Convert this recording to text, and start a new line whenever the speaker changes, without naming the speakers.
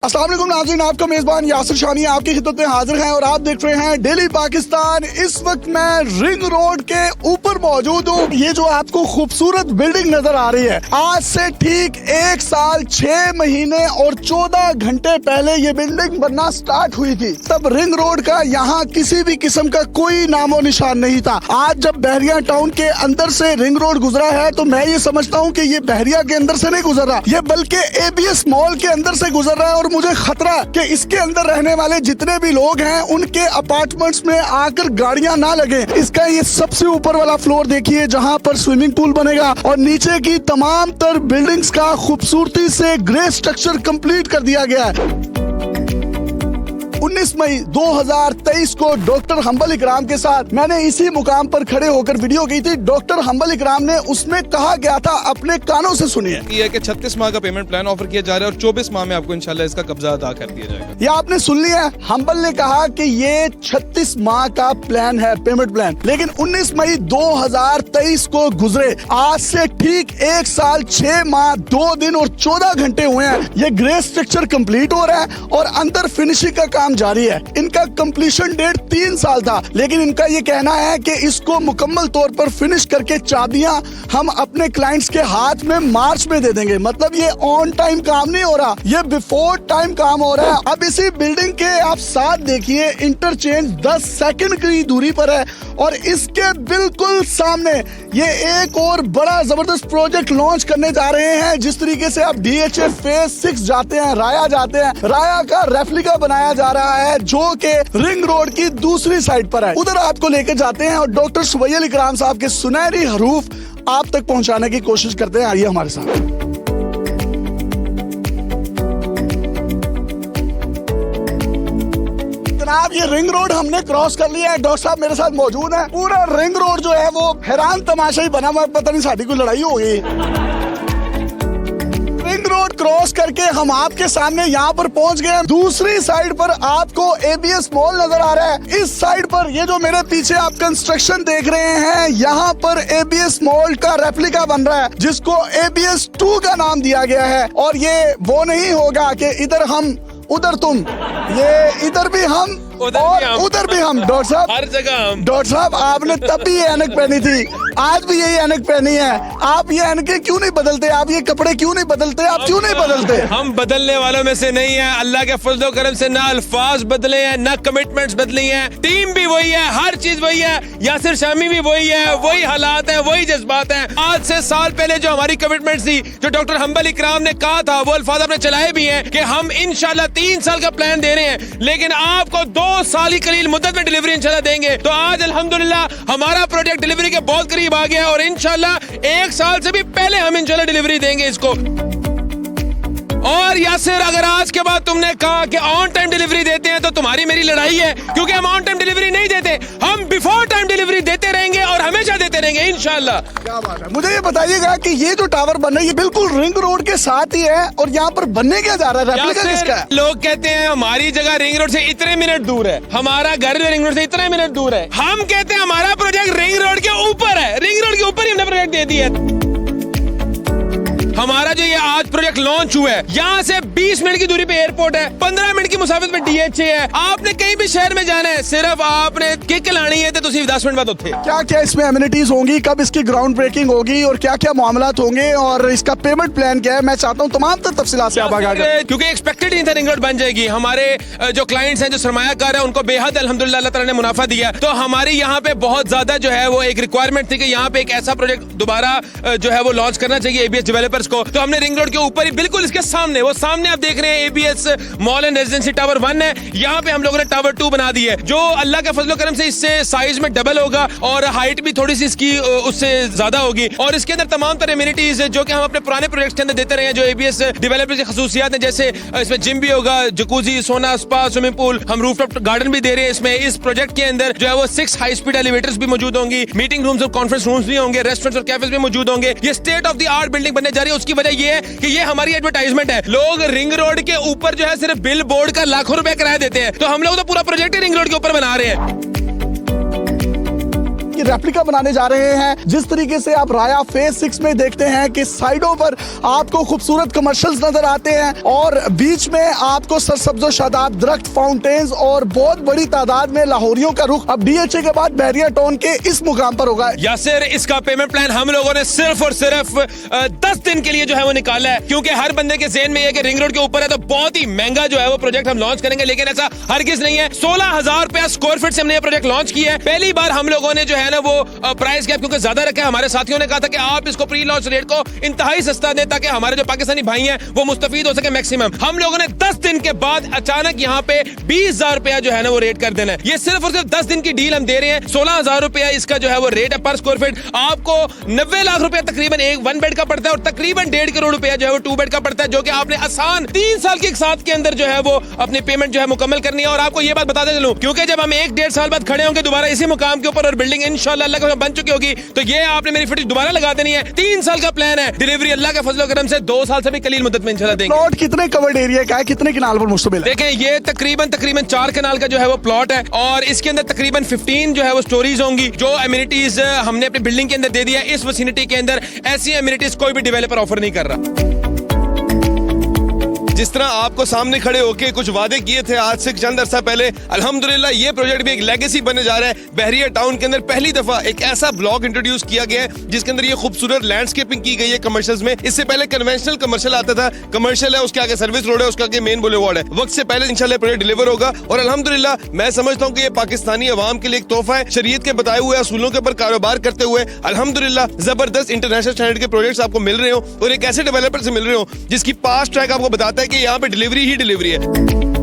अस्सलाम वालेकुम नाज़रीन, आपका मेजबान यासिर शानी आपकी खिदमत में हाजिर हैं और आप देख रहे हैं डेली पाकिस्तान। इस वक्त मैं रिंग रोड के ऊपर मौजूद हूँ। ये जो आपको खूबसूरत बिल्डिंग नजर आ रही है, आज से ठीक 1 साल 6 महीने और 14 घंटे पहले ये बिल्डिंग बनना स्टार्ट हुई थी। तब रिंग रोड का यहाँ किसी भी किस्म का कोई नामो निशान नहीं था। आज जब बहरिया टाउन के अंदर से रिंग रोड गुजरा है तो मैं ये समझता हूँ कि ये बहरिया के अंदर से नहीं गुजर रहा, ये बल्कि ABS मॉल के अंदर से गुजर रहा है। और मुझे खतरा कि इसके अंदर रहने वाले जितने भी लोग हैं उनके अपार्टमेंट्स में आकर गाड़ियां ना लगे। इसका ये सबसे ऊपर वाला फ्लोर देखिए जहां पर स्विमिंग पूल बनेगा और नीचे की तमाम तर बिल्डिंग्स का खूबसूरती से ग्रे स्ट्रक्चर कंप्लीट कर दिया गया है। 19 मई 2023 को डॉक्टर हम्बल इकराम के साथ मैंने इसी मुकाम पर खड़े होकर वीडियो की थी। डॉक्टर हम्बल इकराम ने उसमें कहा गया था, अपने कानों से सुनिए।
ये है कि 36 माह का पेमेंट प्लान ऑफर किया जा रहा है और 24 माह में आपको इंशाल्लाह इसका कब्जा अदा कर दिया जाएगा।
ये आपने सुन लिया है, हम्बल ने कहा कि ये 36 माह का प्लान है, पेमेंट प्लान। लेकिन 19 मई 2023 को गुजरे, आज से ठीक 1 साल 6 माह 2 दिन और 14 घंटे हुए हैं। ये ग्रे स्ट्रक्चर कंप्लीट हो रहा है और अंदर फिनिशिंग का काम जारी है। इनका कंप्लीशन डेट 3 साल था, लेकिन इनका ये कहना है कि इसको मुकम्मल तौर पर फिनिश करके चाबियां हम अपने क्लाइंट्स के हाथ में मार्च में दे देंगे। मतलब ये ऑन टाइम काम नहीं हो रहा, ये बिफोर टाइम काम हो रहा है। अब इसी बिल्डिंग के आप साथ देखिए, इंटरचेंज 10 सेकंड की दूरी पर है और इसके बिल्कुल सामने ये एक और बड़ा जबरदस्त प्रोजेक्ट लॉन्च करने जा रहे हैं। जिस तरीके से आप DHA फेज 6 जाते हैं, राया जाते हैं, राया का रेप्लिका बनाया जा रहा है जो कि रिंग रोड की दूसरी साइड पर है। उधर आपको लेके जाते हैं और डॉक्टर सुबैल इकराम साहब के सुनहरी हरूफ आप तक पहुंचाने की कोशिश करते हैं। आइए हमारे साथ। जनाब, ये रिंग रोड हमने क्रॉस कर लिया है। डॉक्टर साहब मेरे साथ मौजूद है। पूरा रिंग रोड जो है वो हैरान तमाशा ही बना हुआ, पता नहीं साड़ी कोई लड़ाई हो गई। रिंग रोड क्रॉस करके हम आपके सामने यहाँ पर पहुँच गए। दूसरी साइड पर आपको ABS मॉल नजर आ रहा है। इस साइड पर ये जो मेरे पीछे आप कंस्ट्रक्शन देख रहे हैं, यहाँ पर ABS मॉल का रेप्लिका बन रहा है जिसको ABS 2 का नाम दिया गया है। और ये वो नहीं होगा कि इधर हम उधर तुम, ये इधर भी हम और उधर भी हम। डॉक्टर साहब
हर जगह हम।
डॉक्टर साहब आपने तब भी ये ऐनक पहनी थी, आज भी यही ऐनक पहनी है। आप ये ऐनकें क्यों नहीं बदलते? आप ये कपड़े क्यों नहीं बदलते? आप क्यों नहीं बदलते?
हम बदलने वालों में से नहीं है। अल्लाह के फजल करम से ना अल्फाज बदले हैं, ना कमिटमेंट्स बदली हैं। टीम भी वही है, हर चीज वही है। यासिर शामी भी वही है, वही हालात है, वही जज्बात हैं। आज से साल पहले जो हमारी कमिटमेंट थी, जो डॉक्टर हम्बल इकराम ने कहा था, वो अल्फाज आपने चलाए भी हैं कि हम इंशाल्लाह 3 साल का प्लान दे रहे हैं, लेकिन आपको 2 साल ही करील मुद्दत में डिलीवरी इंशाल्लाह देंगे। तो आज अल्हम्दुलिल्लाह हमारा प्रोजेक्ट डिलीवरी के बहुत करीब आ गया और इंशाल्लाह 1 साल से भी पहले हम इंशाल्लाह डिलीवरी देंगे इसको। और यासिर, अगर आज के बाद तुमने कहा कि ऑन टाइम डिलीवरी देते हैं तो तुम्हारी मेरी लड़ाई है, क्योंकि हम ऑन टाइम डिलीवरी नहीं देते, हम बिफोर टाइम डिलीवरी देते रहेंगे और हमेशा देते रहेंगे इंशाल्लाह।
क्या बात है। मुझे ये बताइएगा कि ये जो टावर बन रहा है ये बिल्कुल रिंग रोड के साथ ही है और यहाँ पर बनने क्या जा रहा है? रेप्लिका किसका है?
लोग कहते हैं हमारी जगह रिंग रोड से इतने मिनट दूर है, हमारा घर रिंग रोड से इतने मिनट दूर है। हम कहते हैं हमारा प्रोजेक्ट रिंग रोड के ऊपर है, रिंग रोड के ऊपर ही हमने प्रोजेक्ट दे दिया है। हमारा जो ये आज प्रोजेक्ट लॉन्च हुआ है, यहाँ से 20 मिनट की दूरी पे एयरपोर्ट है, 15 मिनट की मुसाफिर पे DHA है। आपने कहीं भी शहर में जाना है, सिर्फ आपने किक लानी है तो 10 मिनट बाद उठे।
क्या क्या इसमें एमिनिटीज होंगी, कब इसकी ग्राउंड ब्रेकिंग होगी और क्या क्या मामलात होंगे और इसका पेमेंट प्लान क्या है? मैं चाहता हूँ तमाम तफसीलात से आप आगाह करें,
क्योंकि एक्सपेक्टेड नहीं था रिंग रोड बन जाएगी। हमारे जो क्लाइंट्स हैं, जो सरमायाकार है, उनको बेहद अल्हम्दुलिल्लाह अल्लाह ताला ने मुनाफा दिया। तो हमारी यहाँ पे बहुत ज्यादा जो है वो एक रिक्वायरमेंट थी कि यहाँ पे एक ऐसा प्रोजेक्ट दोबारा जो है वो लॉन्च करना चाहिए ABS डेवलपर्स को। तो हमने रिंग रोड के ऊपर ही बिल्कुल इसके सामने, वो सामने आप देख रहे हैं ABS mall and residency tower 1 है। यहाँ पे हम लोगों ने टावर 2 बना दी है, जो अल्लाह के फजल करम से इससे साइज में डबल होगा और हाइट भी थोड़ी सी इसकी उससे ज्यादा होगी। और इसके अंदर तमाम तरह एमिनिटीज जो कि हम अपने पुराने प्रोजेक्ट्स के अंदर देते रहे हैं, जो ABS डेवलपर्स की खसूसियात है, जैसे इसमें जिम भी होगा, जकूजी, सोना, स्पा, स्विमिंग पूल, हम रूफटॉप गार्डन भी दे रहे हैं इसमें। इस प्रोजेक्ट के अंदर जो है वो 6 हाई स्पीड एलिवेटर्स भी मौजूद होंगी, मीटिंग रूम्स और कॉन्फ्रेंस रूम्स भी होंगे, रेस्टोरेंट्स और कैफेज भी मौजूद होंगे। ये state of the art building बनने जा रही है। उसकी वजह ये है कि ये हमारी एडवर्टाइजमेंट है। लोग रिंग रोड के ऊपर जो है सिर्फ बिल बोर्ड का लाखों रुपए किराया देते हैं, तो हम लोग तो पूरा प्रोजेक्ट ही रिंग रोड के ऊपर बना रहे हैं।
की रेप्लिका बनाने जा रहे हैं। जिस तरीके से आप राया फेज 6 में देखते हैं कि साइडों पर आपको खूबसूरत कमर्शियल्स नजर आते हैं और बीच में आपको सरसब्जो शादाब दरख्त, फाउंटेन्स और बहुत बड़ी तादाद में लाहौरियों का रुख अब डीएचए के बाद बहरिया टाउन के इस मुकाम पर होगा।
यासिर, इसका पेमेंट प्लान हम लोगों ने सिर्फ और सिर्फ 10 दिन के लिए जो है वो निकाला है, क्योंकि हर बंदे के ज़हन में ये कि रिंग रोड के ऊपर है तो बहुत ही महंगा जो है वो प्रोजेक्ट हम लॉन्च करेंगे, लेकिन ऐसा हरगिज नहीं है। 16,000 रुपया स्क्वायर फीट से हमने ये प्रोजेक्ट लॉन्च किया है। पहली बार हम लोगों ने जो है ना वो प्राइस गैप क्योंकि ज्यादा रखा है। हमारे साथियों ने कहा था कि आप इसको प्री लॉन्च रेट को इंतहाई सस्ता दें ताकि हमारे जो पाकिस्तानी भाई हैं वो मुस्तफीद हो सके मैक्सिमम। हम लोगों ने 10 दिन के बाद अचानक यहाँ पे 20,000 रुपया जो है ना वो रेट कर देना है। ये सिर्फ और सिर्फ 10 दिन की डील हम दे रहे हैं। 16,000 रुपया इसका जो है वो रेट है पर स्क्वायर फीट। आपको 90 लाख रुपया तकरीबन एक 1 बेड का पड़ता है और तकरीबन 1.5 करोड़ रुपया जो है वो 2 बेड का पड़ता है, जो कि आपने आसान 3 साल के साथ के अंदर जो है वो अपनी पेमेंट जो है मुकम्मल करनी है। और आपको ये बात बताते चलूं, क्योंकि जब हम 1-1.5 साल बाद खड़े होंगे दोबारा इसी मुकाम के ऊपर और बिल्डिंग इंशाल्लाह अल्लाह का बन चुकी होगी, तो ये आपने मेरी फुटेज दोबारा लगा देनी है। 3 साल का प्लान है। डिलीवरी अल्लाह के फजल करम से 2 साल से भी कलील मुद्दत में इंशाल्लाह देंगे।
प्लॉट कितने कवर्ड एरिया का है, कितने किनाल पर मुश्तमिल है?
देखें, ये तकरीबन 4 कनाल का जो है वो प्लॉट है और इसके अंदर तकरीबन 15 जो है वो स्टोरीज होंगी। जो एमिनिटीज हमने अपनी बिल्डिंग के अंदर दे दिया, इस विसिनिटी के अंदर ऐसी एमिनिटीज कोई भी डेवलपर ऑफर नहीं कर रहा।
जिस तरह आपको सामने खड़े होके कुछ वादे किए थे आज से चंद अरसा पहले, अल्हम्दुलिल्लाह ये प्रोजेक्ट भी एक लेगेसी बनने जा रहा है। बहरिया टाउन के अंदर पहली दफा एक ऐसा ब्लॉक इंट्रोड्यूस किया गया है जिसके अंदर ये खूबसूरत लैंडस्केपिंग की गई है कमर्शियल्स में। इससे पहले कन्वेंशनल कमर्शियल आता था, कमर्शियल है, उसके आगे सर्विस रोड है, उसके आगे मेन बुलेवार्ड है। वक्त से पहले इंशाल्लाह प्रोजेक्ट डिलीवर होगा और अल्हम्दुलिल्लाह मैं समझता हूँ कि ये पाकिस्तानी अवाम के लिए एक तोहफा है। शरीयत के बताए हुए असूलों के ऊपर कारोबार करते हुए अल्हम्दुलिल्लाह जबरदस्त इंटरनेशनल स्टैंडर्ड के प्रोजेक्ट्स आपको मिल रहे हो और एक ऐसे डेवलपर से मिल रहे हो जिसकी पास्ट ट्रैक आपको बताता है कि यहाँ पे डिलीवरी ही डिलीवरी है।